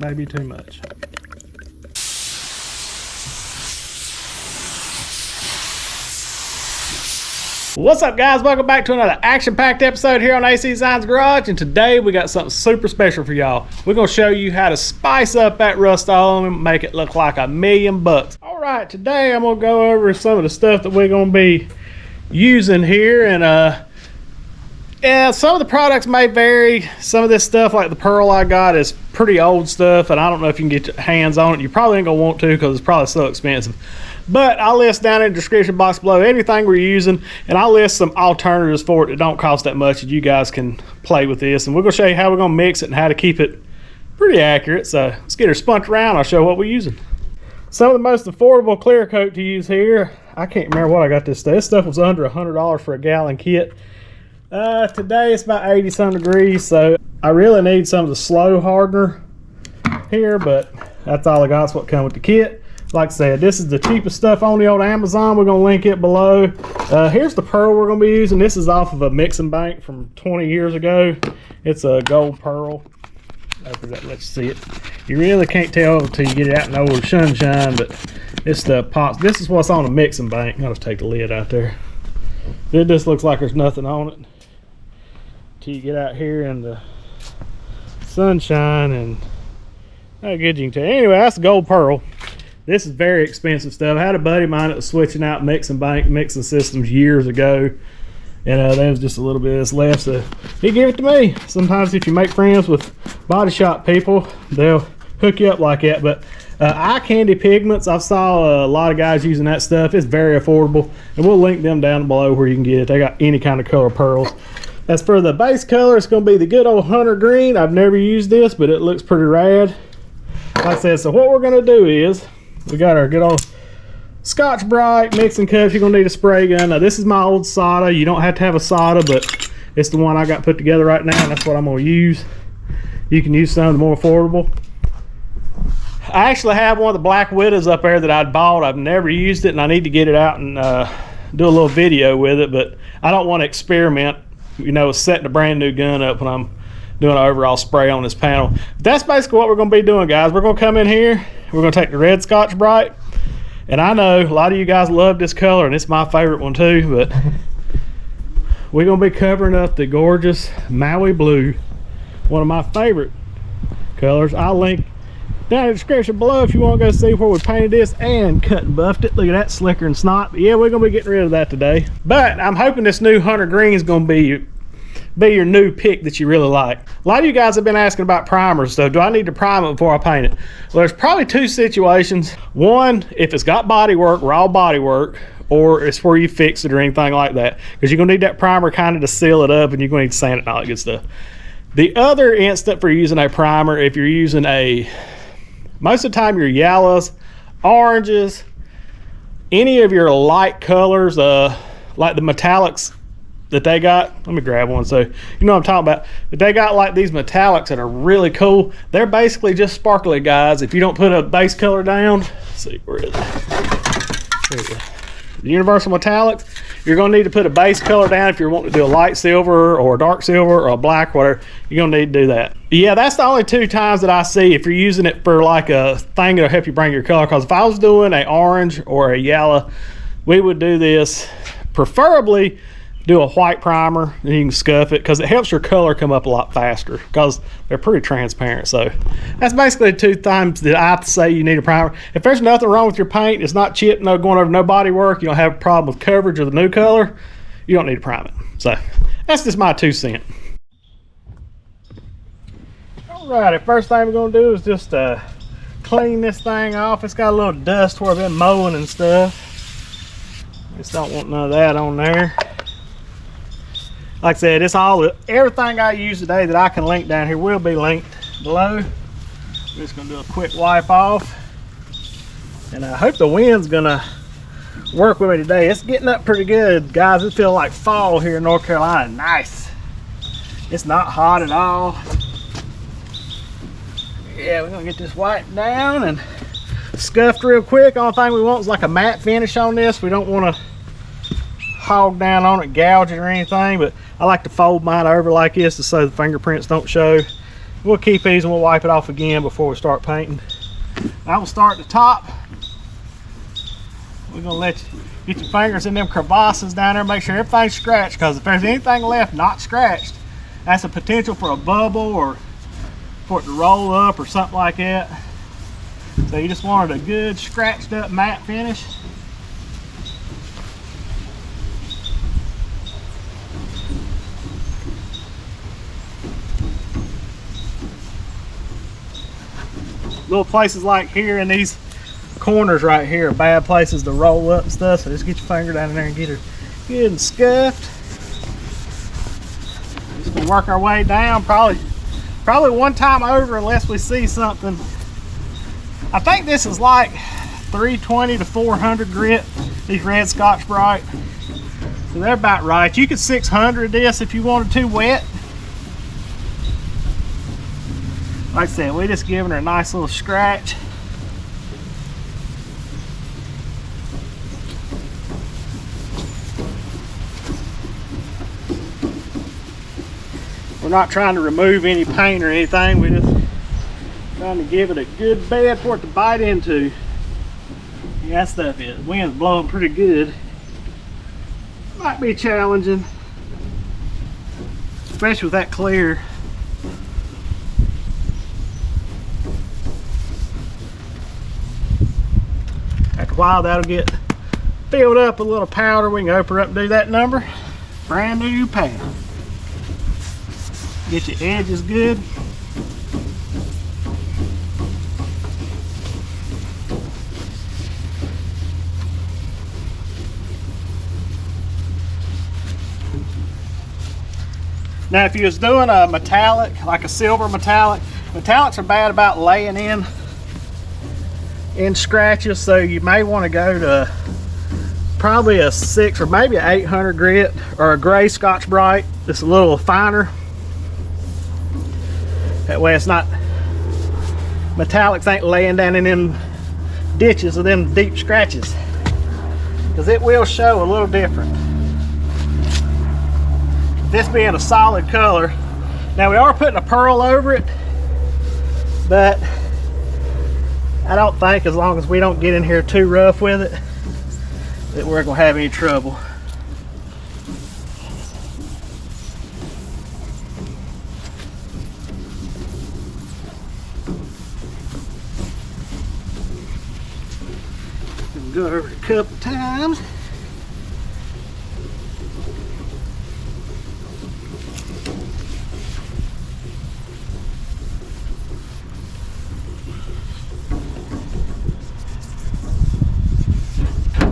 may be too much. What's up, guys? Welcome back to another action-packed episode here on AC Designs Garage, and today we got something super special for y'all. We're going to show you how to spice up that Rust-oleum and make it look like $1,000,000. All right, today I'm going to go over some of the stuff that we're going to be using here, and yeah, some of the products may vary. Some of this stuff, like the pearl I got, is pretty old stuff, and I don't know if you can get your hands on it. You probably ain't going to want to because it's probably so expensive. But I'll list down in the description box below everything we're using, and I'll list some alternatives for it that don't cost that much, and you guys can play with this. And we're going to show you how we're going to mix it and how to keep it pretty accurate. So let's get her spunked around. I'll show you what we're using. Some of the most affordable clear coat to use here. I can't remember what I got this day. This stuff was under $100 for a gallon kit. Today it's about 80-some degrees, so I really need some of the slow hardener here, but that's all I got. It's what comes with the kit. Like I said, this is the cheapest stuff on the old Amazon. We're going to link it below. Here's the pearl we're going to be using. This is off of a mixing bank from 20 years ago. It's a gold pearl. Let's see it. You really can't tell until you get it out in the old sunshine, but this stuff pops. This is what's on a mixing bank. I'll just take the lid out there. It just looks like there's nothing on it till you get out here in the sunshine, and how good you can tell. Anyway, that's the gold pearl. This is very expensive stuff. I had a buddy of mine that was switching out mixing systems years ago, and there was just a little bit of this left, so he gave it to me. Sometimes if you make friends with body shop people, they'll hook you up like that. But eye candy pigments, I've saw a lot of guys using that stuff. It's very affordable, and we'll link them down below where you can get it. They got any kind of color pearls. As for the base color, it's going to be the good old hunter green. I've never used this, but it looks pretty rad. Like I said, so what we're going to do is, we got our good old Scotch Brite mixing cups. You're going to need a spray gun. Now, this is my old solder. You don't have to have a solder, but it's the one I got put together right now, and that's what I'm going to use. You can use something more affordable. I actually have one of the Black Widows up there that I'd bought. I've never used it, and I need to get it out and do a little video with it, but I don't want to experiment, you know, setting a brand new gun up when I'm doing an overall spray on this panel. That's basically what we're going to be doing, guys. We're going to come in here. We're going to take the red Scotch Brite, and I know a lot of you guys love this color, and it's my favorite one too, but we're going to be covering up the gorgeous Maui blue, one of my favorite colors. I'll link down in the description below if you want to go see where we painted this and cut and buffed it. Look at that, slicker and snot. But yeah, we're going to be getting rid of that today. But I'm hoping this new hunter green is going to be your new pick that you really like. A lot of you guys have been asking about primers, so do I need to prime it before I paint it? Well, there's probably two situations. One, if it's got body work, raw body work, or it's where you fix it or anything like that, because you're going to need that primer kind of to seal it up, and you're going to need to sand it and all that good stuff. The other instant for using a primer, if you're using most of the time your yellows, oranges, any of your light colors, like the metallics that they got, let me grab one so you know what I'm talking about. But they got like these metallics that are really cool. They're basically just sparkly, guys. If you don't put a base color down, let's see, where is it? There it is. The universal metallics, you're going to need to put a base color down if you're wanting to do a light silver or a dark silver or a black, whatever. You're going to need to do that. Yeah, that's the only two times that I see if you're using it for like a thing that'll help you bring your color. Because if I was doing an orange or a yellow, we would do this, preferably do a white primer, and you can scuff it because it helps your color come up a lot faster because they're pretty transparent. So that's basically the two times that I say you need a primer. If there's nothing wrong with your paint, it's not chipped, no going over no body work, you don't have a problem with coverage of the new color, you don't need to prime it. So that's just my 2 cents. Alrighty, first thing we're going to do is just clean this thing off. It's got a little dust where I've been mowing and stuff. Just don't want none of that on there. Like I said, it's everything I use today that I can link down here will be linked below. I'm just gonna do a quick wipe off, and I hope the wind's gonna work with me today. It's getting up pretty good, guys. It feels like fall here in North Carolina. Nice. It's not hot at all. Yeah, we're gonna get this wiped down and scuffed real quick. Only thing we want is like a matte finish on this. We don't want to hog down on it, gouge it or anything, but I like to fold mine over like this so the fingerprints don't show. We'll keep these and we'll wipe it off again before we start painting. I will start at the top. We're gonna let you get your fingers in them crevasses down there, make sure everything's scratched, because if there's anything left not scratched, that's a potential for a bubble or for it to roll up or something like that. So you just wanted a good scratched up matte finish. Little places like here in these corners right here are bad places to roll up and stuff, so just get your finger down in there and get her good and scuffed. Just gonna work our way down, probably one time over unless we see something. I think this is like 320 to 400 grit, these red Scotch Brite. So they're about right. You could 600 this if you wanted to wet. Like I said, we just giving her a nice little scratch. We're not trying to remove any paint or anything. We're just trying to give it a good bed for it to bite into. Yeah, that stuff is. The wind's blowing pretty good. Might be challenging, especially with that clear. After a while, that'll get filled up with a little powder. We can open her up and do that number. Brand new paint. Get your edges good. Now if you was doing a metallic, like a silver metallic, metallics are bad about laying in scratches, so you may want to go to probably a 6 or maybe an 800 grit or a gray Scotch Brite. It's a little finer. That way it's not, metallics ain't laying down in them ditches of them deep scratches, because it will show a little different. This being a solid color, now we are putting a pearl over it, but I don't think, as long as we don't get in here too rough with it, that we're gonna have any trouble. Go over it a couple times.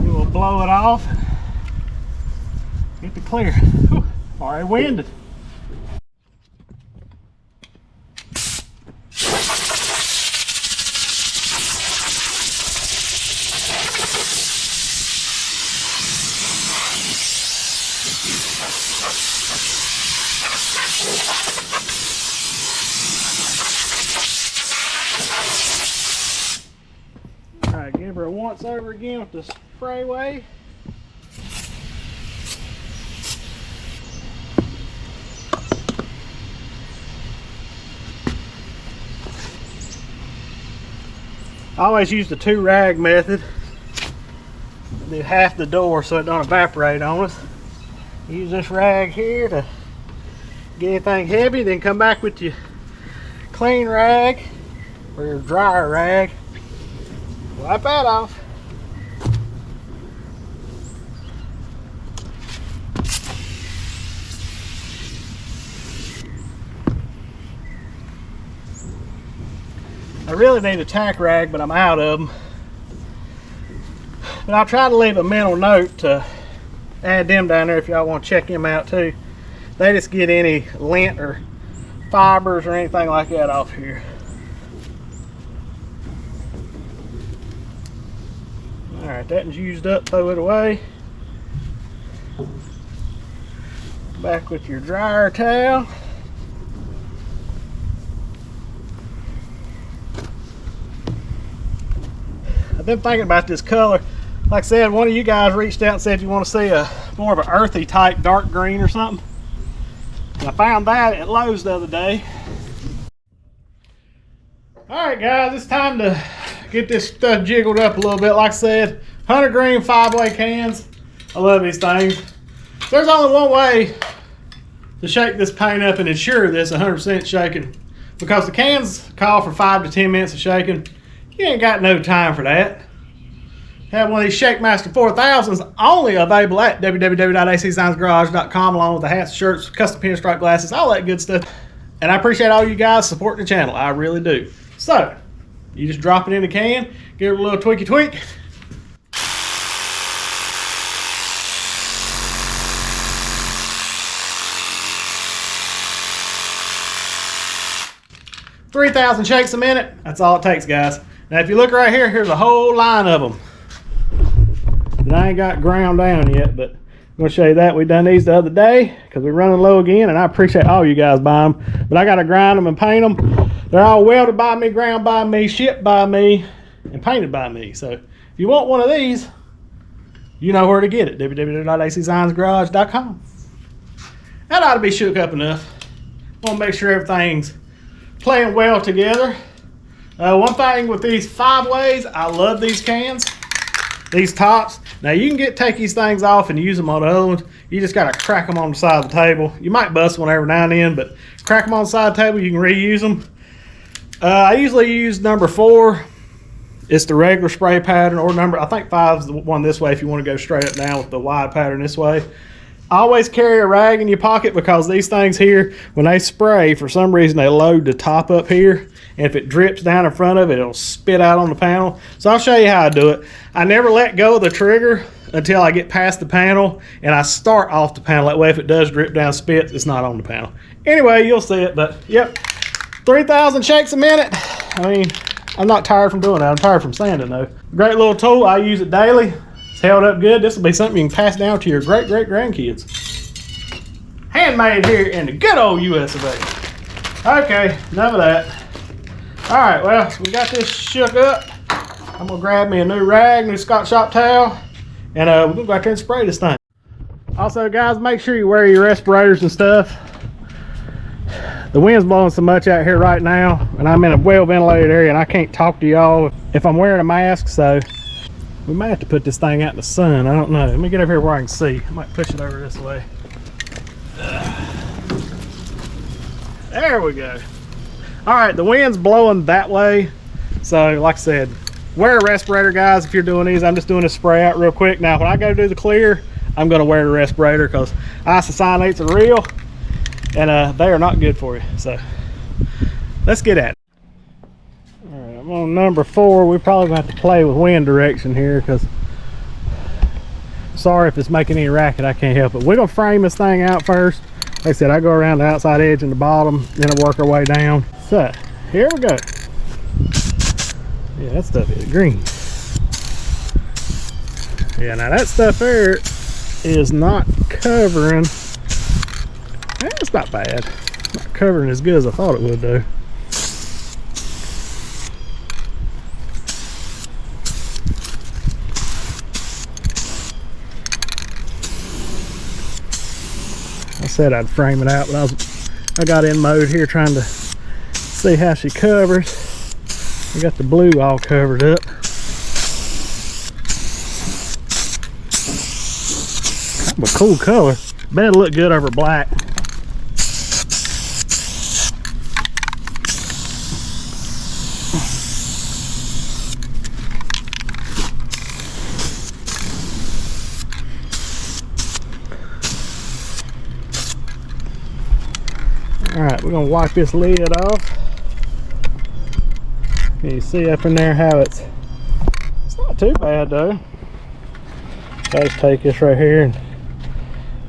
We'll blow it off. Get the clear. Whew, already winded. Alright, give her a once over again with the spray way. I always use the 2 rag method. Do half the door so it don't evaporate on us. Use this rag here to get anything heavy, then come back with your clean rag or your dryer rag. Wipe that off. I really need a tack rag, but I'm out of them. But I'll try to leave a mental note to add them down there if y'all want to check them out too. They just get any lint or fibers or anything like that off here. Alright, that one's used up, throw it away. Back with your dryer towel. I've been thinking about this color. Like I said, one of you guys reached out and said you want to see a more of an earthy type dark green or something. And I found that at Lowe's the other day. All right, guys, it's time to get this stuff jiggled up a little bit. Like I said, Hunter Green 5-way cans. I love these things. There's only one way to shake this paint up and ensure this 100% shaking, because the cans call for 5 to 10 minutes of shaking. You ain't got no time for that. Have one of these Shakemaster 4000s only available at www.acdesignsgarage.com, along with the hats, shirts, custom pinstripe glasses, all that good stuff. And I appreciate all you guys supporting the channel. I really do. So, you just drop it in the can, give it a little tweaky tweak. $3,000 shakes a minute. That's all it takes, guys. Now, if you look right here, here's a whole line of them that I ain't got ground down yet, but I'm going to show you that. We done these the other day because we're running low again, and I appreciate all you guys buying them. But I got to grind them and paint them. They're all welded by me, ground by me, shipped by me, and painted by me. So if you want one of these, you know where to get it. www.acdesignsgarage.com. That ought to be shook up enough. Want to make sure everything's playing well together. One thing with these 5-ways, I love these cans, these tops. Now you can take these things off and use them on the other ones. You just got to crack them on the side of the table. You might bust one every now and then, but crack them on the side of the table, you can reuse them. I usually use number 4. It's the regular spray pattern, or I think 5 is the one this way if you want to go straight up now with the wide pattern this way. Always carry a rag in your pocket, because these things here, when they spray, for some reason they load the top up here, and if it drips down in front of it, it'll spit out on the panel. So I'll show you how I do it. I never let go of the trigger until I get past the panel, and I start off the panel. That way if it does drip down spit, it's not on the panel. Anyway, you'll see it, but yep, 3,000 shakes a minute. I mean, I'm not tired from doing that. I'm tired from sanding though. Great little tool. I use it daily. It's held up good. This will be something you can pass down to your great grandkids. Handmade here in the good old US of A. Okay, enough of that. All right, well, we got this shook up. I'm gonna grab me a new rag, new Scotch shop towel, and we're gonna go out there and spray this thing. Also, guys, make sure you wear your respirators and stuff. The wind's blowing so much out here right now, and I'm in a well ventilated area, and I can't talk to y'all if I'm wearing a mask, so we might have to put this thing out in the sun. I don't know. Let me get over here where I can see. I might push it over this way. There we go. All right, the wind's blowing that way. So like I said, wear a respirator, guys, if you're doing these. I'm just doing a spray out real quick. Now, when I go to do the clear, I'm gonna wear a respirator because isocyanates are real, and they are not good for you. So let's get at it. All right, I'm on number 4. We probably gonna have to play with wind direction here, because sorry if it's making any racket, I can't help it. We're gonna frame this thing out first. Like I said, I go around the outside edge and the bottom, then I work our way down. So here we go. Yeah, that stuff is green. Yeah, now that stuff there is not covering. It's not bad. Not covering as good as I thought it would though. I said I'd frame it out, but I got in mode here trying to see how she covers. I got the blue all covered up. Kind of a cool color. Bet it'll look good over black. Alright, we're going to wipe this lid off. Can you see up in there how it's not too bad though. So let's take this right here and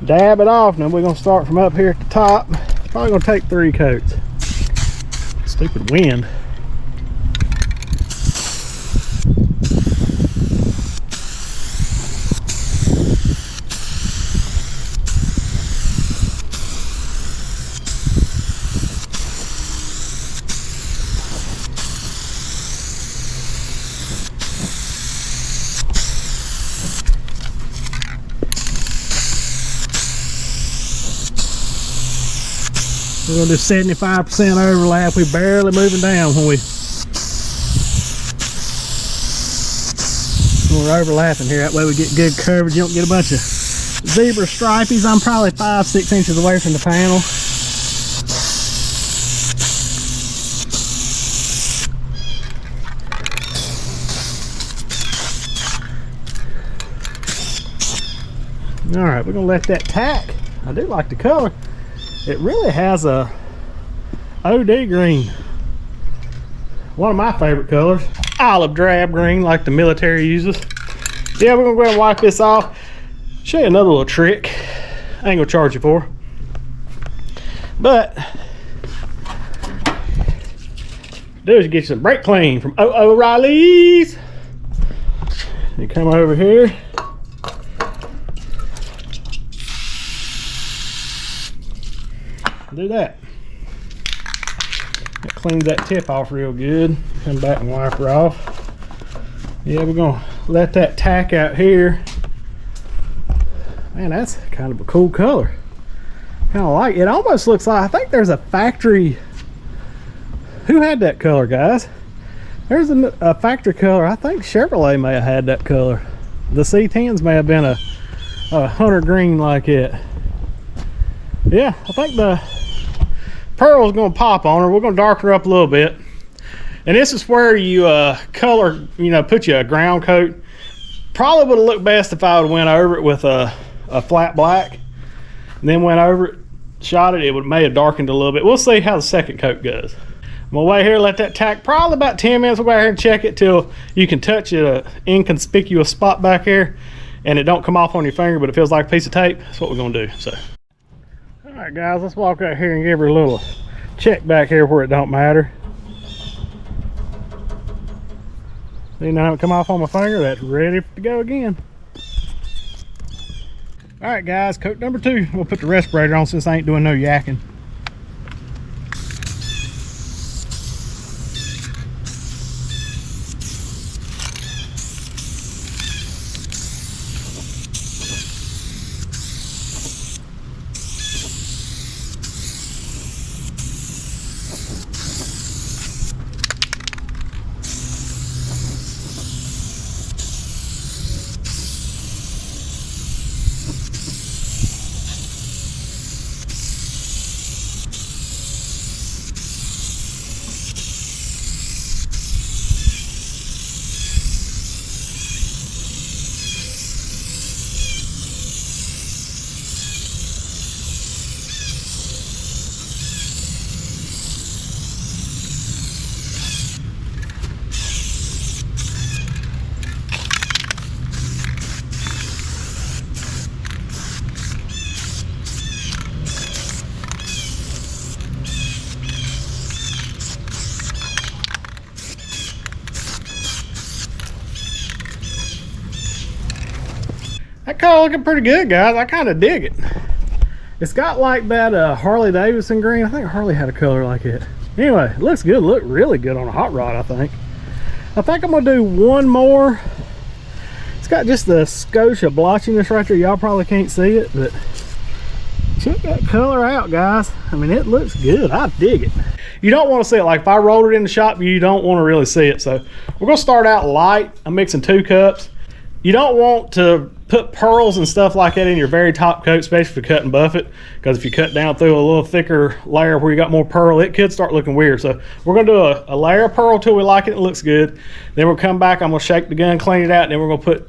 dab it off. Now we're going to start from up here at the top. It's probably going to take 3 coats. Stupid wind. We're gonna do 75% overlap. We're barely moving down when we we're overlapping here. That way we get good coverage. You don't get a bunch of zebra stripies. I'm probably 5-6 inches away from the panel. All right, we're gonna let that tack. I do like the color. It really has a OD green. One of my favorite colors. Olive drab green, like the military uses. Yeah, we're gonna go ahead and wipe this off. Show you another little trick. I ain't gonna charge you for. But do is get you some brake clean from O'Reilly's. You come over here. Do that. That cleans that tip off real good. Come back and wipe her off. Yeah, we're gonna let that tack out here. Man, that's kind of a cool color. Kind of like it. Almost looks like, I think there's a factory. Who had that color, guys? There's a factory color. I think Chevrolet may have had that color. The C10s may have been a hunter green like it. Yeah, I think the pearl's gonna pop on her. We're gonna darken her up a little bit. And this is where you color, you know, put you a ground coat. Probably would have looked best if I would have went over it with a flat black. And then went over it, shot it, may have darkened a little bit. We'll see how the second coat goes. I'm gonna wait here, let that tack probably about 10 minutes. We'll go here and check it till you can touch an inconspicuous spot back here and it don't come off on your finger, but it feels like a piece of tape. That's what we're gonna do. So. All right, guys, let's walk out here and give her a little check back here where it don't matter. See, now it come off on my finger. That's ready to go again. All right, guys, coat number 2. We'll put the respirator on since I ain't doing no yakking. That color looking pretty good, guys. I kind of dig it. It's got like that Harley Davidson green. I think Harley had a color like it. Anyway, it looks good. Look really good on a hot rod, I think. I'm gonna do one more. It's got just the Scotia blotchiness right there. Y'all probably can't see it, but check that color out, guys. I mean, it looks good. I dig it. You don't want to see it. Like if I rolled it in the shop, you don't want to really see it. So we're gonna start out light. I'm mixing 2 cups. You don't want to put pearls and stuff like that in your very top coat, especially if you cut and buff it, because if you cut down through a little thicker layer where you got more pearl, it could start looking weird. So we're gonna do a layer of pearl till we like it and it looks good. Then we'll come back, I'm gonna shake the gun, clean it out, and then we're gonna put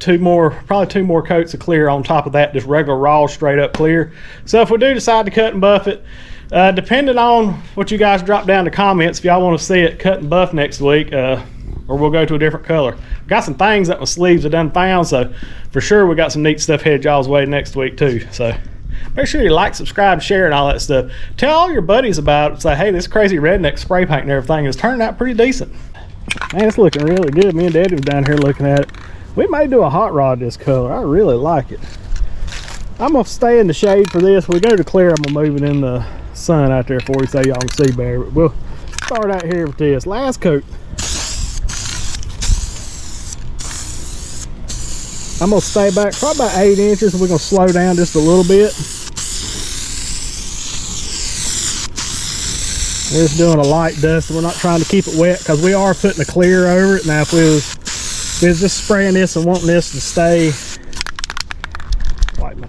probably two more coats of clear on top of that, just regular raw straight up clear. So if we do decide to cut and buff it, depending on what you guys drop down in the comments, if y'all want to see it cut and buff next week, or we'll go to a different color. Got some things that my sleeves have done found, so for sure we got some neat stuff headed y'all's way next week too. So make sure you like, subscribe, share, and all that stuff. Tell all your buddies about it. Say, hey, this crazy redneck spray paint and everything is turning out pretty decent. Man, it's looking really good. Me and Daddy was down here looking at it. We may do a hot rod this color. I really like it. I'm gonna stay in the shade for this. When we go to clear, I'm gonna move it in the sun out there for you so y'all can see better. But we'll start out here with this last coat. I'm gonna stay back probably about 8 inches, and we're gonna slow down just a little bit. We're just doing a light dust. We're not trying to keep it wet because we are putting a clear over it. Now if we was We was just spraying this and wanting this to stay. Wipe my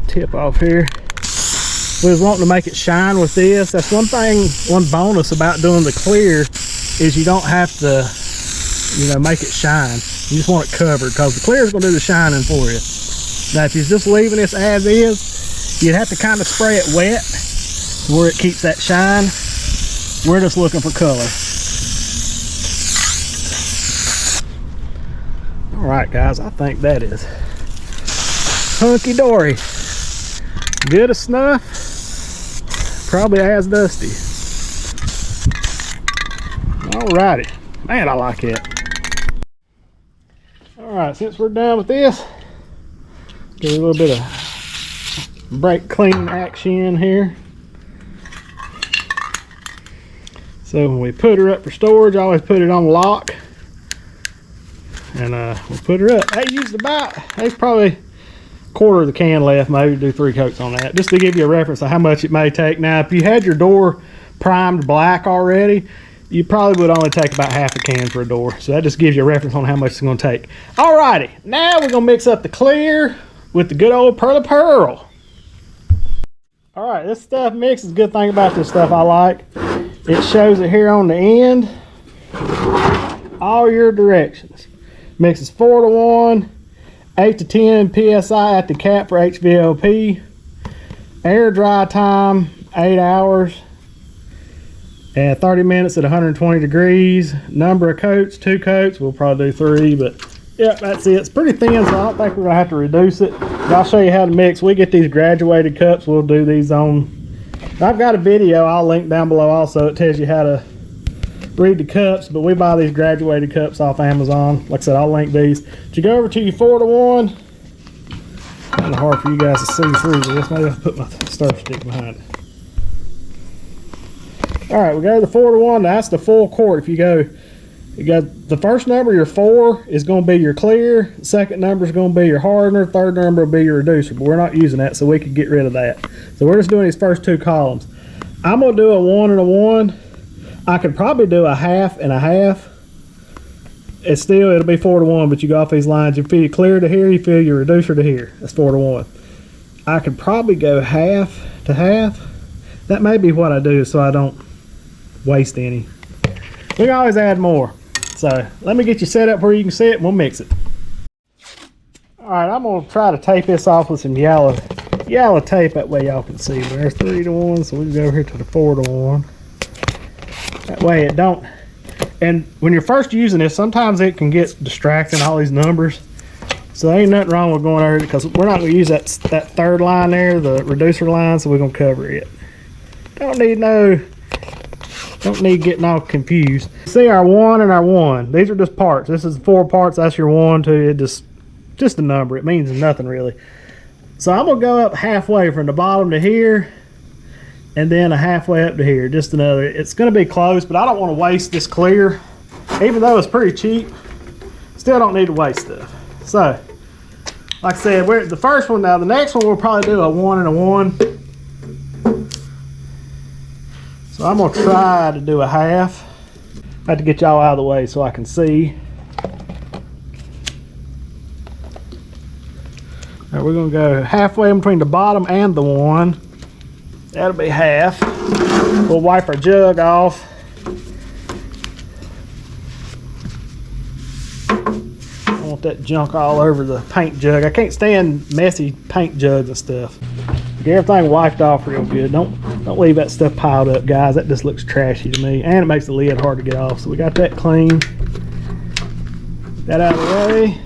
tip off here. We was wanting to make it shine with this. That's one thing, one bonus about doing the clear is you don't have to, you know, make it shine. You just want it covered because the clear is going to do the shining for you. Now, if you're just leaving this as is, you'd have to kind of spray it wet where it keeps that shine. We're just looking for color. All right, guys, I think that is hunky-dory. Good as snuff, probably as dusty. Alrighty, man, I like it. Alright, since we're done with this, give it a little bit of brake cleaning action here. So when we put her up for storage, I always put it on lock. And we'll put her up. I used about, there's probably quarter of the can left, maybe do 3 coats on that, just to give you a reference of how much it may take. Now, if you had your door primed black already, you probably would only take about half a can for a door. So that just gives you a reference on how much it's going to take. Alrighty, now we're going to mix up the clear with the good old Pearl of Pearl. Alright, this stuff mixes. Good thing about this stuff I like, it shows it here on the end, all your directions. Mixes 4 to 1. 8 to 10 psi at the cap for HVLP. Air dry time 8 hours and 30 minutes at 120 degrees. Number of coats, 2 coats. We'll probably do 3, but yeah, that's it. It's pretty thin, so I don't think we're gonna have to reduce it. But I'll show you how to mix. We get these graduated cups. We'll do these on. I've got a video I'll link down below also. It tells you how to read the cups, but we buy these graduated cups off Amazon. Like I said, I'll link these. But you go over to your 4 to 1. Kind of hard for you guys to see through this. Maybe I'll put my stir stick behind it. All right, we go to the 4 to 1. That's the full quart. If you go, you got the first number, your 4 is going to be your clear. Second number is going to be your hardener. Third number will be your reducer. But we're not using that, so we can get rid of that. So we're just doing these first 2 columns. I'm going to do a 1 and a 1. I could probably do a half and a half. It's still, it'll be 4 to 1, but you go off these lines. You fill your clear to here, you fill your reducer to here. That's 4 to 1. I could probably go half to half. That may be what I do so I don't waste any. We can always add more. So let me get you set up where you can see it and we'll mix it. Alright, I'm going to try to tape this off with some yellow tape, that way y'all can see. There's 3 to 1, so we can go over here to the 4 to 1. That way it don't, and when you're first using this, sometimes it can get distracting, all these numbers. So there ain't nothing wrong with going over it, because we're not going to use that third line there, the reducer line, so we're going to cover it. Don't need getting all confused. See our 1 and our 1. These are just parts. This is 4 parts. That's your 1, 2. It just a number. It means nothing really. So I'm going to go up halfway from the bottom to here, and then a halfway up to here, just another. It's going to be close, but I don't want to waste this clear. Even though it's pretty cheap, still don't need to waste stuff. So, like I said, we're the first one now. The next one we'll probably do a 1 and a 1. So I'm going to try to do a half. I have to get y'all out of the way so I can see. All right, we're going to go halfway in between the bottom and the 1. That'll be half. We'll wipe our jug off. I want that junk all over the paint jug. I can't stand messy paint jugs and stuff. Get everything wiped off real good. Don't leave that stuff piled up, guys. That just looks trashy to me, and it makes the lid hard to get off. So we got that clean. That out of the way.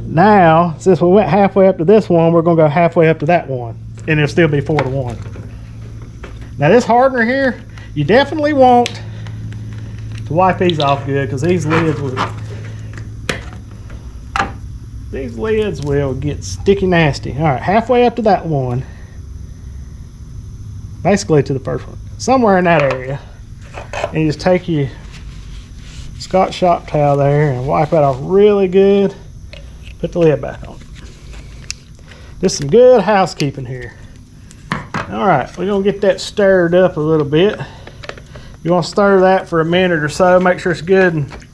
Now, since we went halfway up to this one, we're going to go halfway up to that one, and it'll still be 4 to 1. Now this hardener here, you definitely want to wipe these off good, because these lids will get sticky nasty. All right, halfway up to that one, basically to the first one, somewhere in that area, and you just take your Scotch shop towel there and wipe that off really good. Put the lid back on. Just some good housekeeping here. All right, we're gonna get that stirred up a little bit. You want to stir that for a minute or so, make sure it's good and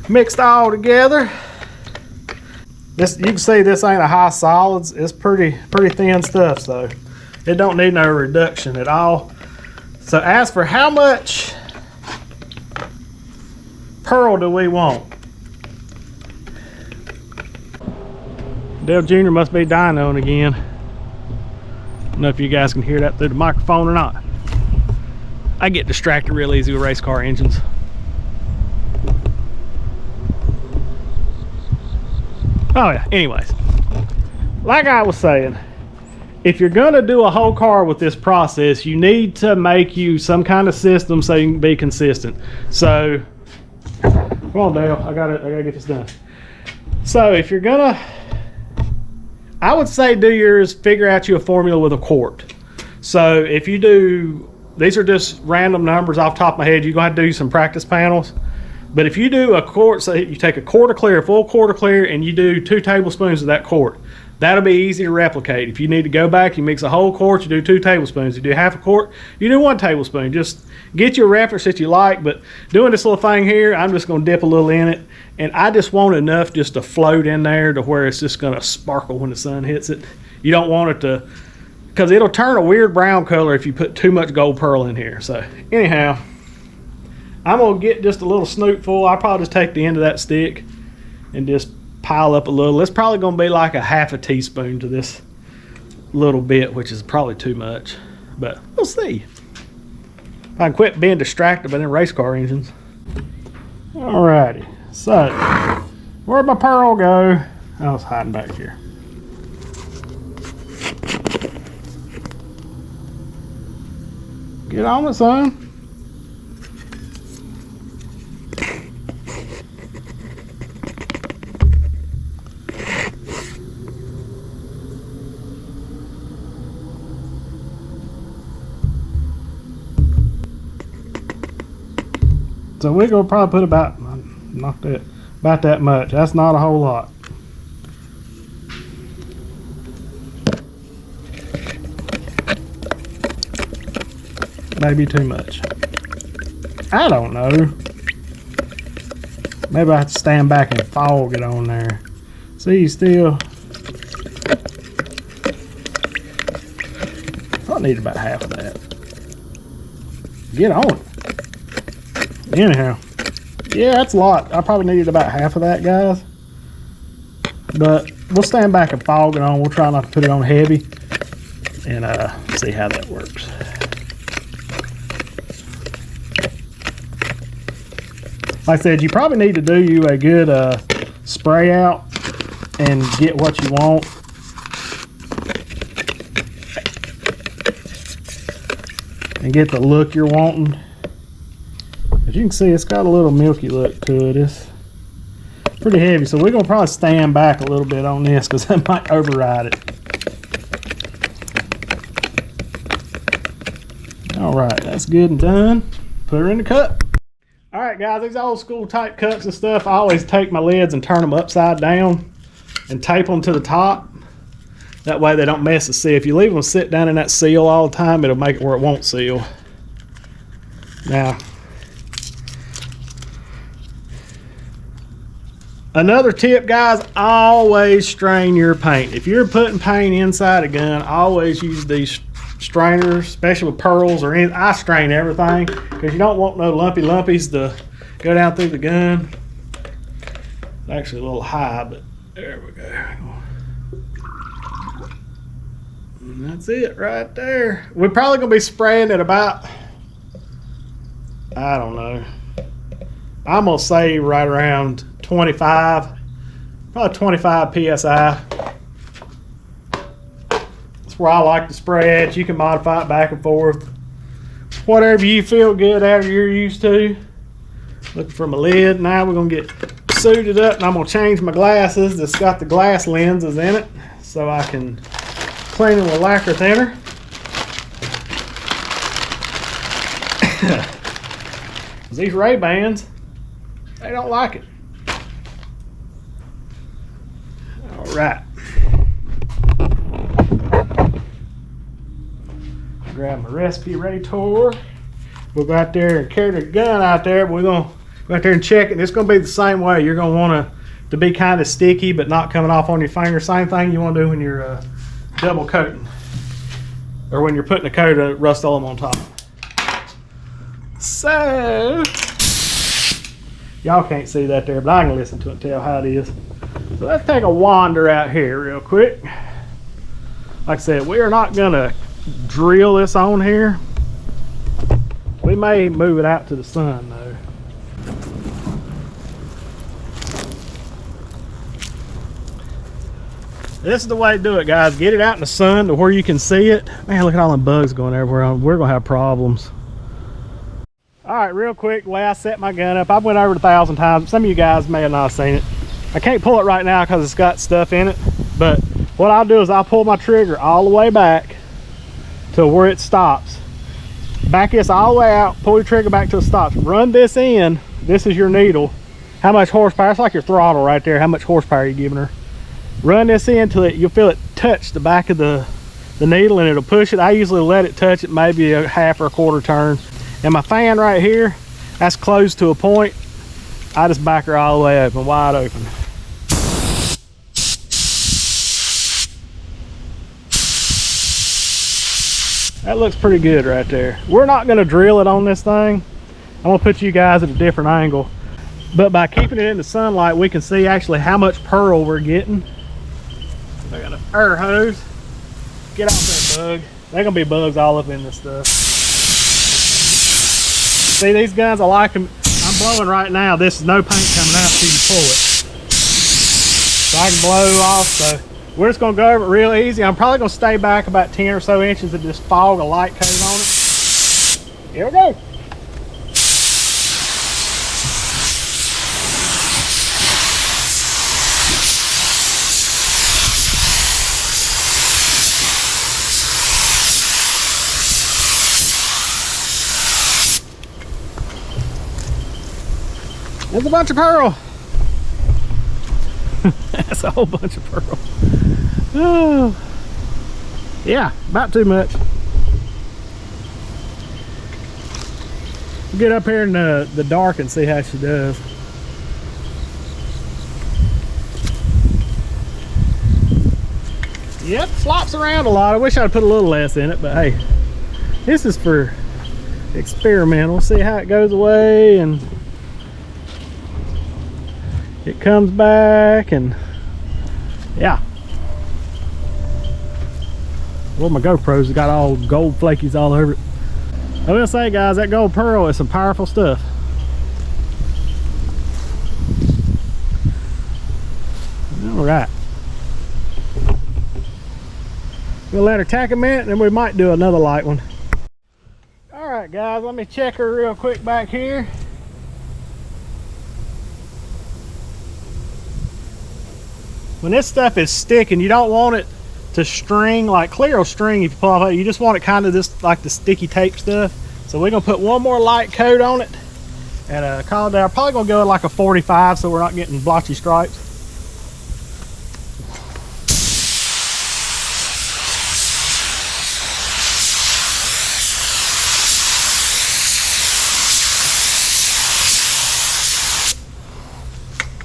mixed all together. This, you can see this ain't a high solids. It's pretty thin stuff, so it don't need no reduction at all. So as for how much pearl do we want? Dale Jr. must be dynoing again. I don't know if you guys can hear that through the microphone or not. I get distracted real easy with race car engines. Oh yeah, anyways. Like I was saying, if you're gonna do a whole car with this process, you need to make you some kind of system so you can be consistent. So, come on Dale, I gotta get this done. So if you're gonna, I would say do yours, figure out you a formula with a quart. So if you do, these are just random numbers off the top of my head, you're gonna have to do some practice panels. But if you do a quart, so you take a quart of clear, a full quart of clear, and you do 2 tablespoons of that quart, that'll be easy to replicate. If you need to go back, you mix a whole quart, you do 2 tablespoons. You do half a quart, you do 1 tablespoon. Just get your reference that you like, but doing this little thing here, I'm just gonna dip a little in it, and I just want enough just to float in there to where it's just gonna sparkle when the sun hits it. You don't want it to, because it'll turn a weird brown color if you put too much gold pearl in here. So anyhow, I'm gonna get just a little snoot full. I'll probably just take the end of that stick and just pile up a little. It's probably gonna be like a half a teaspoon to this little bit, which is probably too much, but we'll see. If I can quit being distracted by them race car engines. Alrighty, so where'd my pearl go? I was hiding back here. Get on it, son. So we're gonna probably put about that much. That's not a whole lot. Maybe too much. I don't know. Maybe I have to stand back and fog it on there. See, still. I need about half of that. Get on it. Anyhow, yeah, that's a lot. I probably needed about half of that, guys. But we'll stand back and fog it on. We'll try not to put it on heavy and see how that works. Like I said, you probably need to do you a good spray out and get what you want. And get the look you're wanting. As you can see, it's got a little milky look to it. It's pretty heavy, so we're gonna probably stand back a little bit on this because that might override it. All right, that's good and done. Put her in the cup. All right, guys, these old school type cups and stuff, I always take my lids and turn them upside down and tape them to the top. That way they don't mess the seal. If you leave them sit down in that seal all the time, it'll make it where it won't seal. Now, another tip, guys, always strain your paint. If you're putting paint inside a gun, always use these strainers, especially with pearls or anything. I strain everything because you don't want no lumpy lumpies to go down through the gun. It's actually a little high, but there we go. And that's it right there. We're probably gonna be spraying at about, I don't know, I'm gonna say right around 25, probably 25 psi. That's where I like to spray at. You can modify it back and forth, whatever you feel good after you're used to. Looking for my lid. Now we're gonna get suited up, and I'm gonna change my glasses that's got the glass lenses in it so I can clean them with lacquer thinner. These Ray-Bans, they don't like it. All right. Grab my respirator. We'll go out there and carry the gun out there, but we're gonna go out there and check it. And it's gonna be the same way. You're gonna want to be kind of sticky, but not coming off on your finger. Same thing you want to do when you're double coating, or when you're putting a coat of Rust-oleum on top. So y'all can't see that there, but I can listen to it and tell how it is. So let's take a wander out here real quick. Like I said, we are not gonna drill this on here. We may move it out to the sun though. This is the way to do it, guys. Get it out in the sun to where you can see it. Man, look at all them bugs going everywhere. We're gonna have problems. All right, real quick, the way I set my gun up, I've went over it 1,000 times. Some of you guys may have not seen it. I can't pull it right now because it's got stuff in it, but what I'll do is I'll pull my trigger all the way back to where it stops. Back this all the way out, pull your trigger back till it stops. Run this in, this is your needle. How much horsepower, it's like your throttle right there, how much horsepower you're giving her. Run this in till you'll feel it touch the back of the needle and it'll push it. I usually let it touch it maybe a half or a quarter turn. And my fan right here, that's closed to a point. I just back her all the way open, wide open. That looks pretty good right there. We're not gonna drill it on this thing. I'm gonna put you guys at a different angle. But by keeping it in the sunlight, we can see actually how much pearl we're getting. I got an air hose. Get off that bug. There's gonna be bugs all up in this stuff. See these guns, I like them. I'm blowing right now. This is no paint coming out till you pull it. So I can blow off, so we're just gonna go over it real easy. I'm probably gonna stay back about 10 or so inches and just fog a light coat on it. Here we go. There's a bunch of pearl. That's a whole bunch of pearl. Oh, yeah, about too much. Get up here in the dark and see how she does. Yep, flops around a lot. I wish I'd put a little less in it, but hey, this is for experimental. See how it goes away and it comes back, and yeah. Well, my GoPro's got all gold flakies all over it. I will say, guys, that gold pearl is some powerful stuff. All right. We'll let her tack a minute, and then we might do another light one. All right, guys, let me check her real quick back here. When this stuff is sticking, you don't want it to string, like clear will string if you pull off. You just want it kind of just like the sticky tape stuff. So we're gonna put one more light coat on it and call it down. Probably gonna go like a 45 so we're not getting blotchy stripes.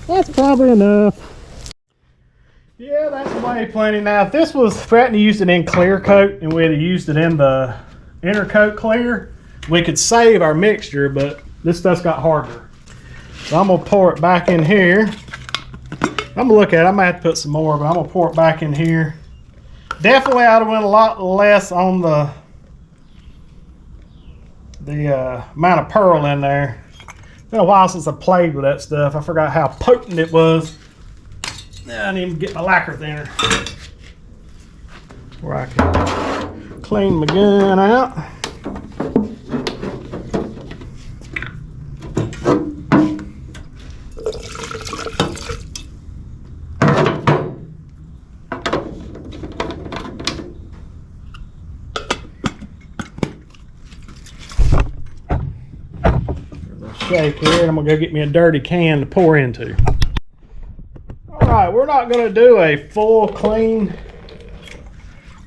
That's probably enough. Yeah, that's way plenty. Now, if this was, if we hadn't used it in clear coat and we had used it in the inner coat clear, we could save our mixture, but this stuff's got harder. So I'm gonna pour it back in here. I'm gonna look at it. I might have to put some more, but I'm gonna pour it back in here. Definitely I'd have went a lot less on the amount of pearl in there. It's been a while since I played with that stuff. I forgot how potent it was. I need to get my lacquer thinner where I can clean my gun out. Shake here, and I'm gonna go get me a dirty can to pour into. All right, we're not gonna do a full clean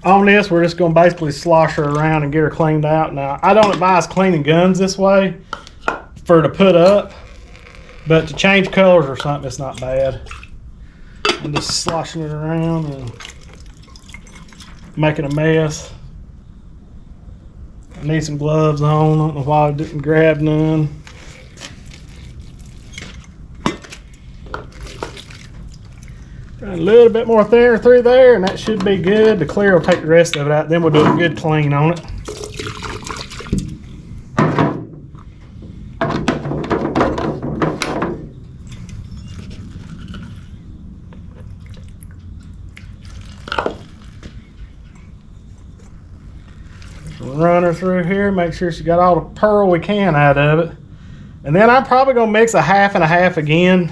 On this, we're just going to basically slosh her around and get her cleaned out. Now, I don't advise cleaning guns this way for to put up, but to change colors or something, it's not bad. I'm just sloshing it around and making a mess. I need some gloves on. I don't know why I didn't grab none. Run a little bit more thinner through there, and that should be good. The clear will take the rest of it out. Then we'll do a good clean on it. Run her through here, make sure she got all the pearl we can out of it. And then I'm probably going to mix a half and a half again,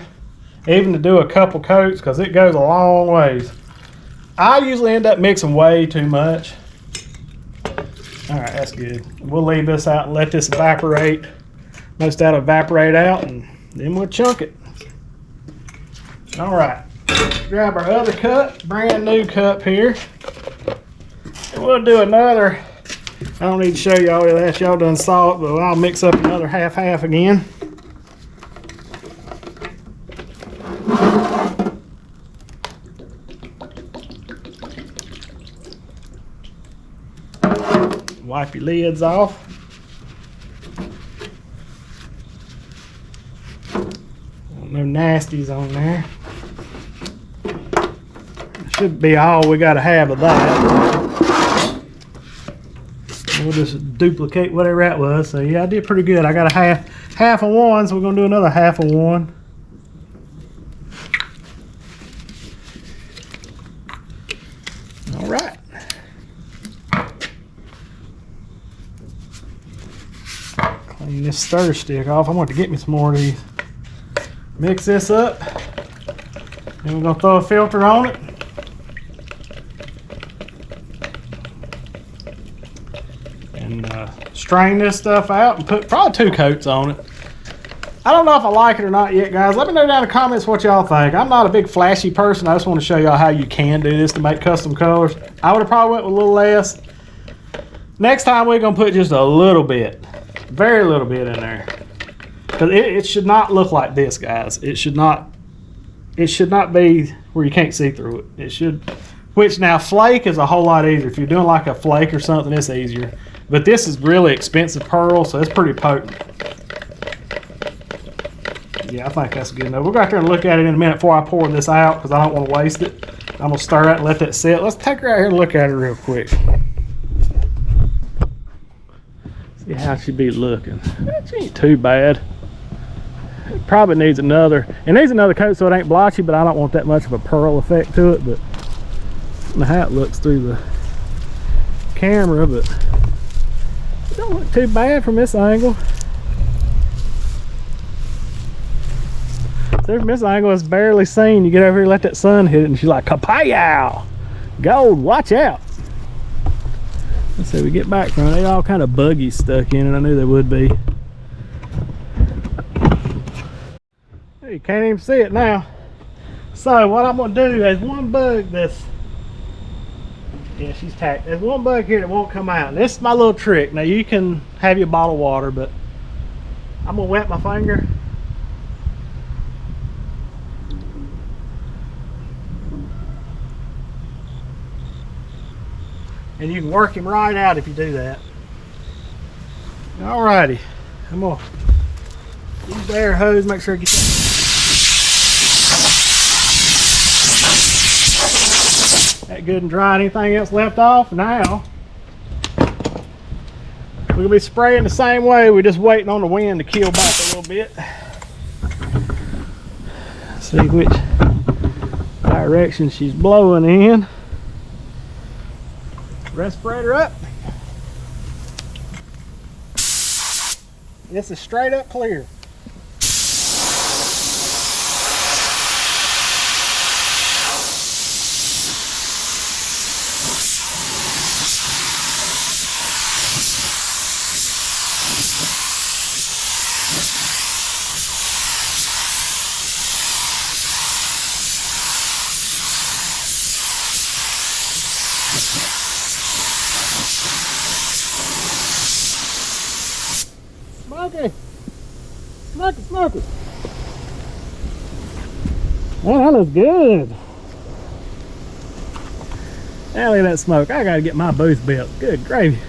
even to do a couple coats, because it goes a long ways. I usually end up mixing way too much. All right, that's good. We'll leave this out and let this evaporate. Most that'll evaporate out, and then we'll chunk it. All right, grab our other cup, brand new cup here. And we'll do another. I don't need to show y'all that. Y'all done saw it, but I'll mix up another half again. Wipe your lids off. No nasties on there. Should be all we got to have of that. We'll just duplicate whatever that was. So yeah, I did pretty good. I got a half of one, so we're gonna do another half of one. All right. Clean this stir stick off. I'm going to get me some more of these. Mix this up. Then we're gonna throw a filter on it. Strain this stuff out and put probably 2 coats on it. I don't know if I like it or not yet, guys. Let me know down in the comments what y'all think. I'm not a big flashy person. I just want to show y'all how you can do this to make custom colors. I would have probably went with a little less. Next time we're going to put just a little bit, very little bit in there. Because it should not look like this, guys. It should not be where you can't see through it. It should, which now flake is a whole lot easier. If you're doing like a flake or something, it's easier. But this is really expensive pearl, so it's pretty potent. Yeah, I think that's good enough. We'll go out there and look at it in a minute before I pour this out, because I don't want to waste it. I'm going to stir it and let that sit. Let's take her out here and look at it real quick. See how she be looking. She ain't too bad. It probably needs another. It needs another coat so it ain't blotchy, but I don't want that much of a pearl effect to it. But I don't know how it looks through the camera, but it don't look too bad from this angle. See, from this angle it's barely seen. You get over here, let that sun hit it, and she's like, kapow! Gold, watch out! Let's see, we get back from it. They all kind of buggy stuck in it. I knew they would be. You can't even see it now. So what I'm gonna do is one bug that's, yeah, she's tacked. There's one bug here that won't come out. And this is my little trick. Now you can have your bottled water, but I'm gonna wet my finger. And you can work him right out if you do that. Alrighty, I'm gonna use the air hose, make sure I get that good and dry. Anything else left off? Now we're gonna be spraying the same way. We're just waiting on the wind to kill back a little bit. See which direction she's blowing in. Respirator up. This is straight up clear. smoky. Smoky, smoky. Man, that looks good. Now look at that smoke. I gotta get my booth built. Good gravy.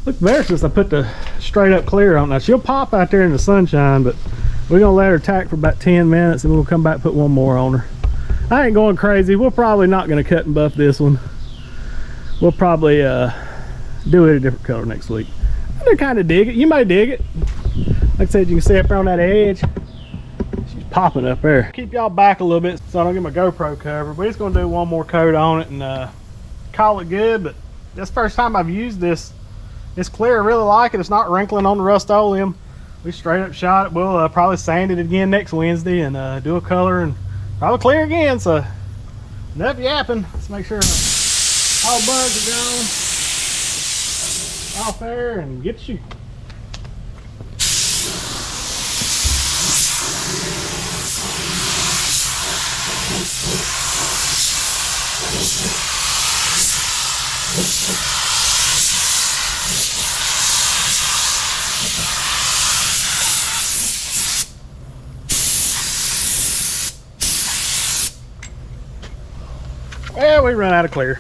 Looks better since I put the straight up clear on. Now she'll pop out there in the sunshine, but we're gonna let her tack for about 10 minutes and we'll come back and put one more on her. I ain't going crazy. We're probably not gonna cut and buff this one. We'll probably do it a different color next week. I do kind of dig it. You may dig it. Like I said, you can see up there on that edge. She's popping up there. Keep y'all back a little bit so I don't get my GoPro covered. We're just gonna do one more coat on it and call it good. But that's the first time I've used this. It's clear. I really like it. It's not wrinkling on the Rust-oleum. We straight up shot it. We'll probably sand it again next Wednesday and do a color and probably clear again. So enough yapping. Let's make sure all bugs are gone off there and get shooting. Well, we run out of clear,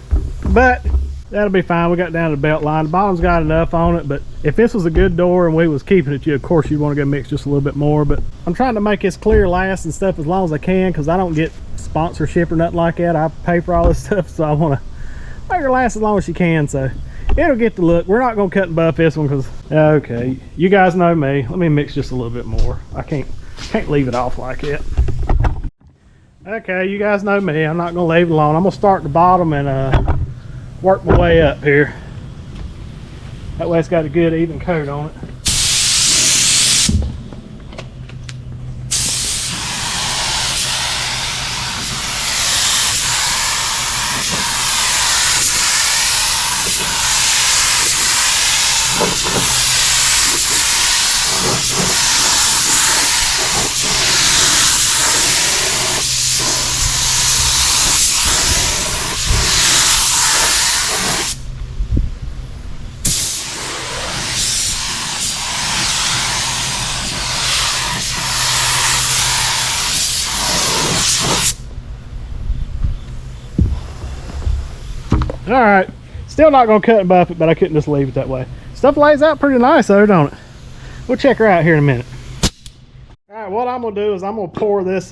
but that'll be fine. We got down to the belt line. The bottom's got enough on it, but if this was a good door and we was keeping it, of course you'd want to go mix just a little bit more. But I'm trying to make this clear last and stuff as long as I can, because I don't get sponsorship or nothing like that. I pay for all this stuff, so I want to make her last as long as she can. So it'll get the look. We're not going to cut and buff this one because, okay, you guys know me. Let me mix just a little bit more. I can't leave it off like that. Okay, you guys know me. I'm not going to leave it alone. I'm going to start at the bottom and work my way up here. That way it's got a good even coat on it. All right, still not gonna cut and buff it, but I couldn't just leave it that way. Stuff lays out pretty nice though, don't it? We'll check her out here in a minute. All right, what I'm gonna do is I'm gonna pour this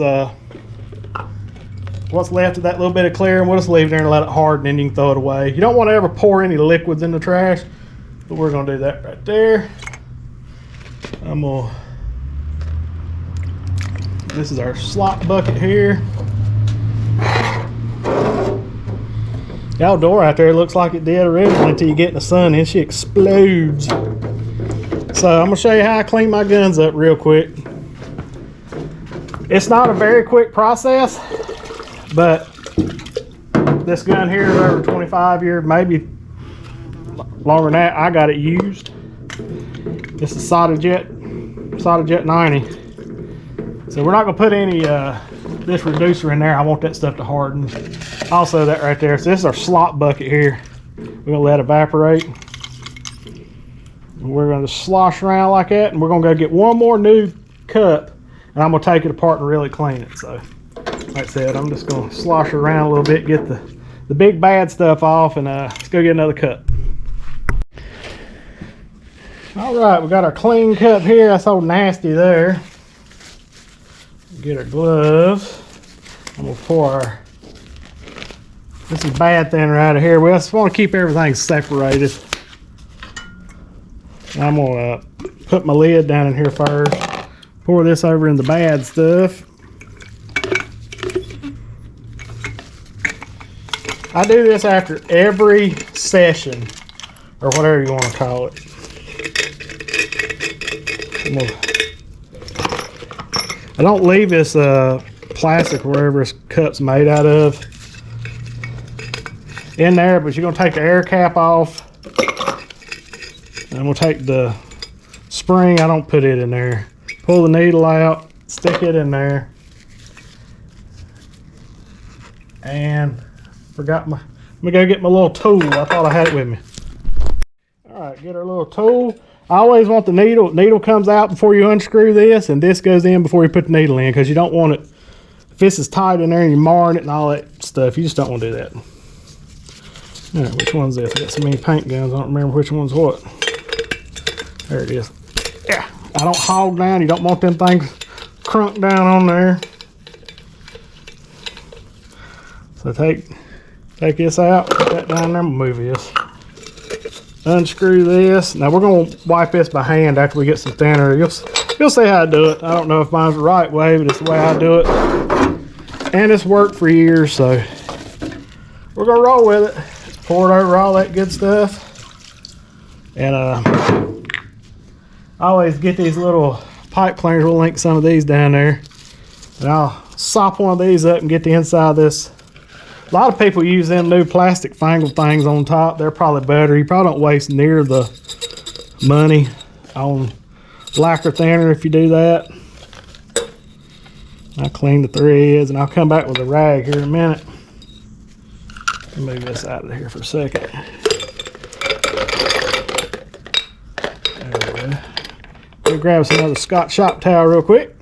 what's left of that little bit of clear, and we'll just leave it there and let it harden, and you can throw it away. You don't want to ever pour any liquids in the trash, but we're gonna do that right there. This is our slop bucket here. The outdoor out there looks like it did originally until you get in the sun and she explodes. So I'm gonna show you how I clean my guns up real quick. It's not a very quick process, but this gun here is over 25 years, maybe longer than that. I got it used. It's a Jet 90. So we're not gonna put any this reducer in there. I want that stuff to harden. Also that right there. So this is our slop bucket here. We're gonna let it evaporate. And we're gonna just slosh around like that, and we're gonna go get one more new cup, and I'm gonna take it apart and really clean it. So like I said, I'm just gonna slosh it around a little bit, get the big bad stuff off, and let's go get another cup. All right, we got our clean cup here. That's so nasty there. Get our gloves. I'm gonna pour our, this is bad thing right here. We just want to keep everything separated. I'm gonna put my lid down in here first. Pour this over in the bad stuff. I do this after every session, or whatever you want to call it. I don't leave this plastic or whatever this cup's made out of in there, but you're gonna take the air cap off, and we'll take the spring. I don't put it in there. Pull the needle out, stick it in there, and forgot let me go get my little tool. I thought I had it with me. All right, get our little tool. I always want the needle comes out before you unscrew this, and this goes in before you put the needle in, because you don't want it, if this is tight in there and you're marring it and all that stuff, you just don't want to do that. All right, which one's this? I got so many paint guns, I don't remember which one's what. There it is. Yeah, I don't hog down. You don't want them things crunk down on there. So take this out, put that down there, move this. Unscrew this. Now we're gonna wipe this by hand after we get some thinner. You'll see how I do it. I don't know if mine's the right way, but it's the way I do it. And it's worked for years, so we're gonna roll with it. Just pour it over all that good stuff. And I always get these little pipe cleaners. We'll link some of these down there. And I'll sop one of these up and get the inside of this. A lot of people use them new plastic fangle things on top. They're probably better. You probably don't waste near the money on lacquer thinner if you do that. I'll clean the threads and I'll come back with a rag here in a minute. Move this out of here for a second. There we go. We'll grab some other Scotch shop towel real quick.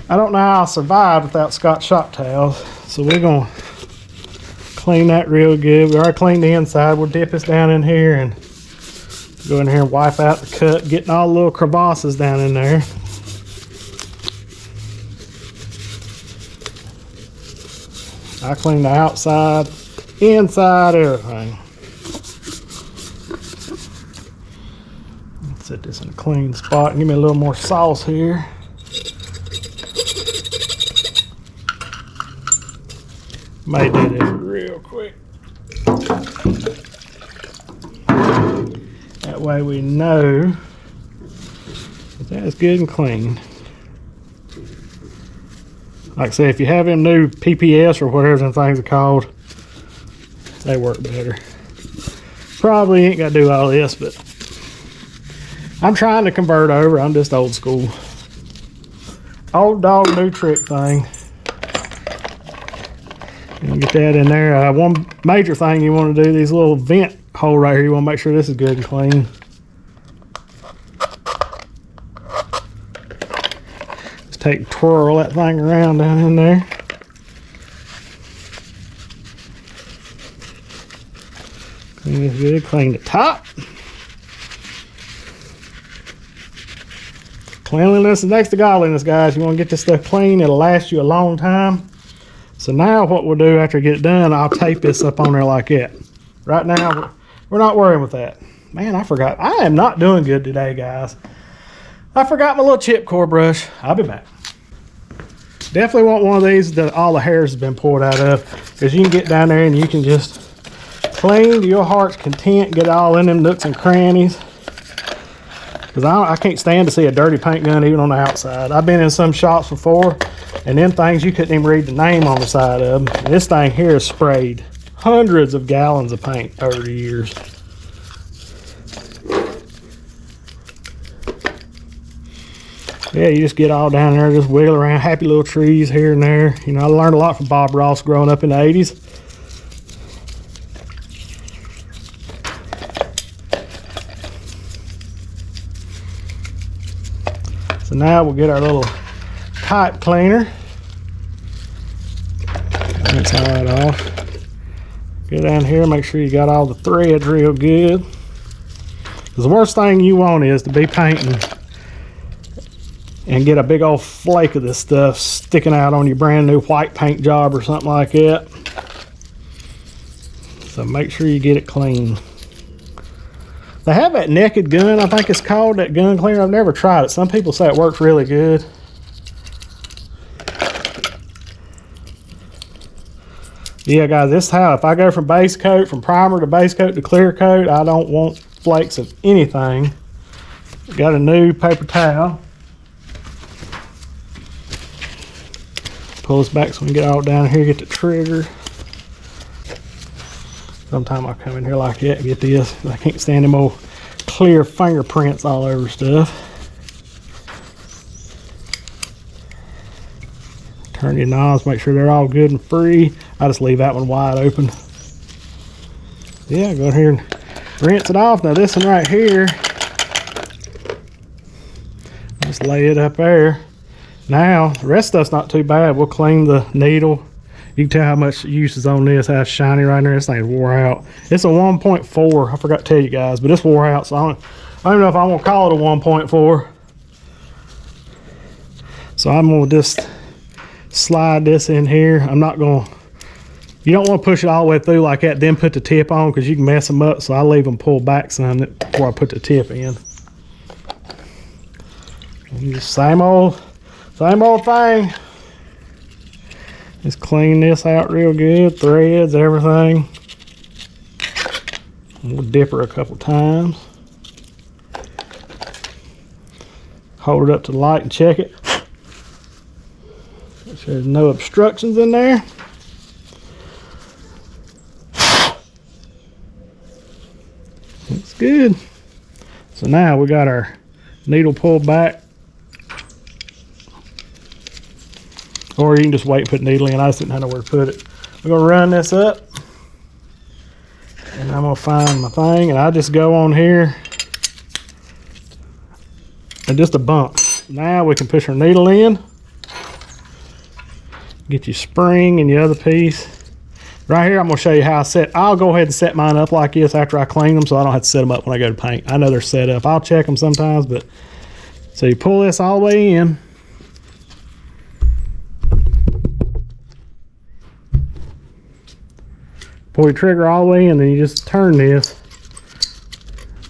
I don't know how I survived without Scotch shop towels, so we're gonna clean that real good. We already cleaned the inside. We'll dip this down in here and go in here and wipe out the cut, getting all the little crevasses down in there. I clean the outside, inside, everything. Set this in a clean spot and give me a little more sauce here. May do this real quick. That way we know that that's good and clean. Like I said, if you have them new PPS or whatever them things are called, they work better. Probably ain't got to do all this, but I'm trying to convert over. I'm just old school. Old dog, new trick thing. Get that in there. One major thing you want to do, these little vent hole right here, you want to make sure this is good and clean. Just take, twirl that thing around down in there. Clean this good, clean the top. Cleanliness is next to godliness, guys. You want to get this stuff clean, it'll last you a long time. So now what we'll do after I get it done, I'll tape this up on there like that. Right now, we're not worrying with that. Man, I forgot. I am not doing good today, guys. I forgot my little chip core brush. I'll be back. Definitely want one of these that all the hairs have been pulled out of, because you can get down there and you can just clean to your heart's content, get all in them nooks and crannies. Because I can't stand to see a dirty paint gun even on the outside. I've been in some shops before, and them things you couldn't even read the name on the side of them. And this thing here is sprayed hundreds of gallons of paint over the years. Yeah, you just get all down there, just wiggle around, happy little trees here and there. You know, I learned a lot from Bob Ross growing up in the 80s. So now we'll get our little pipe cleaner. Rinse all that off. Get down here, make sure you got all the threads real good. Because the worst thing you want is to be painting and get a big old flake of this stuff sticking out on your brand new white paint job or something like that. So make sure you get it clean. They have that naked gun, I think it's called, that gun cleaner. I've never tried it. Some people say it works really good. Yeah, guys, this is how, if I go from base coat, from primer to base coat to clear coat, I don't want flakes of anything. Got a new paper towel. Pull this back so we can get all down here, get the trigger. Sometimes I come in here like that and get this. I can't stand them old clear fingerprints all over stuff. Turn your knobs, make sure they're all good and free. I just leave that one wide open. Yeah, go in here and rinse it off. Now this one right here, just lay it up there. Now the rest of stuff's not too bad. We'll clean the needle. You can tell how much use is on this, how it's shiny right there. This thing's wore out. It's a 1.4. I forgot to tell you guys, but it's wore out, so I don't even know if I'm gonna call it a 1.4. So I'm gonna just slide this in here. I'm not gonna, you don't want to push it all the way through like that, then put the tip on, because you can mess them up. So I leave them pulled back some before I put the tip in. And just same old thing. Just clean this out real good, threads, everything. We'll dip her a couple times. Hold it up to the light and check it. Make sure there's no obstructions in there. Looks good. So now we got our needle pulled back. Or you can just wait and put the needle in. I just didn't know where to put it. We're gonna run this up. And I'm gonna find my thing, and I just go on here. And just a bump. Now we can push our needle in. Get your spring and your other piece. Right here, I'm gonna show you how I set. I'll go ahead and set mine up like this after I clean them, so I don't have to set them up when I go to paint. I know they're set up. I'll check them sometimes, but so you pull this all the way in. Pull your trigger all the way in, then you just turn this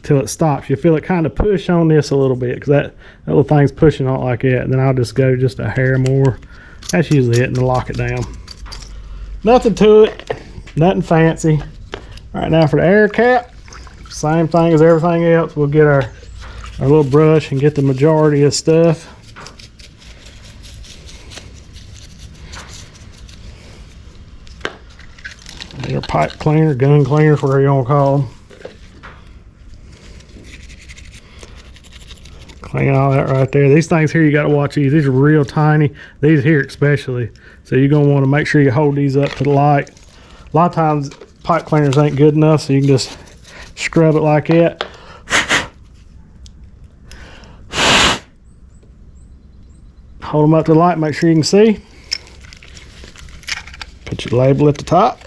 till it stops. You feel it kind of push on this a little bit, because that little thing's pushing on it like that. And then I'll just go just a hair more. That's usually it, and lock it down. Nothing to it, nothing fancy. All right, now for the air cap, same thing as everything else. We'll get our little brush and get the majority of stuff. Your pipe cleaner, gun cleaner, whatever you want to call them. Clean all that right there. These things here, you got to watch these. These are real tiny. These here especially. So you're going to want to make sure you hold these up to the light. A lot of times pipe cleaners ain't good enough, so you can just scrub it like that. Hold them up to the light, make sure you can see. Put your label at the top.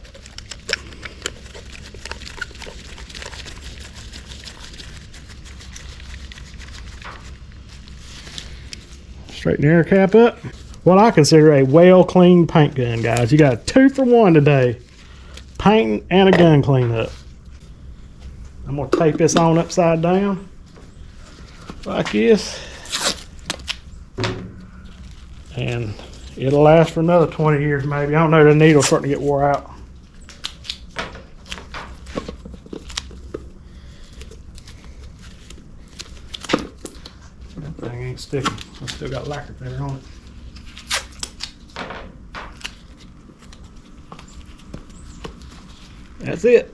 Straighten the air cap up. What I consider a well-cleaned paint gun, guys. You got a 2-for-1 today. Painting and a gun cleanup. I'm gonna tape this on upside down. Like this. And it'll last for another 20 years maybe. I don't know, the needle's starting to get wore out. That thing ain't sticking. I still got lacquer there on it. That's it.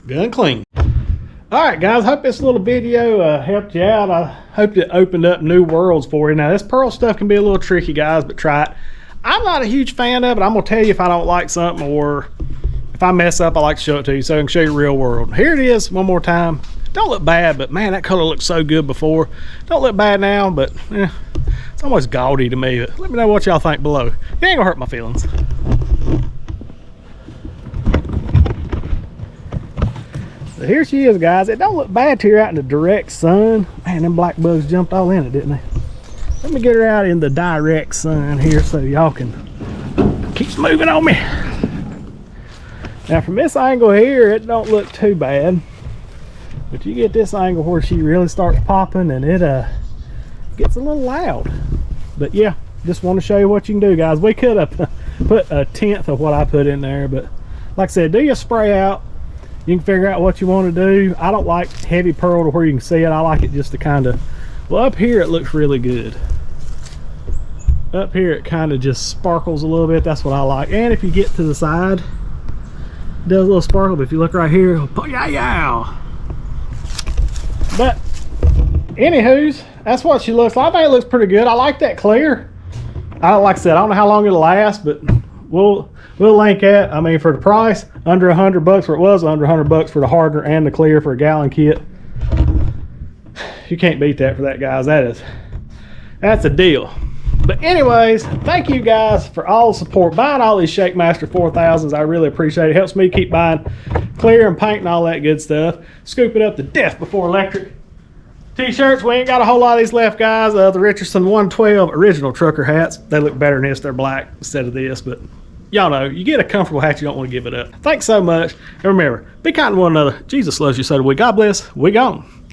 Gun clean. All right, guys, hope this little video helped you out. I hope it opened up new worlds for you. Now, this pearl stuff can be a little tricky, guys, but try it. I'm not a huge fan of it. I'm gonna tell you if I don't like something, or if I mess up, I like to show it to you so I can show you the real world. Here it is one more time. Don't look bad, but man, that color looked so good before. Don't look bad now, but it's almost gaudy to me. But let me know what y'all think below. It ain't gonna hurt my feelings. So here she is, guys. It don't look bad to her out in the direct sun. Man, them black bugs jumped all in it, didn't they? Let me get her out in the direct sun here so y'all can keep moving on me. Now from this angle here, it don't look too bad. But you get this angle where she really starts popping, and it gets a little loud. But yeah, just want to show you what you can do, guys. We could have put 1/10 of what I put in there, but like I said, do your spray out. You can figure out what you want to do. I don't like heavy pearl to where you can see it. I like it just to kind of, well, up here it looks really good. Up here it kind of just sparkles a little bit. That's what I like. And if you get to the side, it does a little sparkle. But if you look right here, it'll, yeah. But anywho's, that's what she looks like. I think it looks pretty good. I like that clear. Like I said, I don't know how long it'll last, but we'll link that. I mean, for the price, under $100 for it was under $100 for the hardener and the clear for a gallon kit. You can't beat that for that, guys. That's a deal. But anyways, thank you guys for all the support, buying all these Shakemaster 4000s. I really appreciate it. It helps me keep buying clear and paint and all that good stuff. Scoop it up to death before electric. T-shirts, we ain't got a whole lot of these left, guys. The Richardson 112 original trucker hats. They look better than this. They're black instead of this, but y'all know, you get a comfortable hat, you don't want to give it up. Thanks so much. And remember, be kind to one another. Jesus loves you, so do we. God bless. We gone.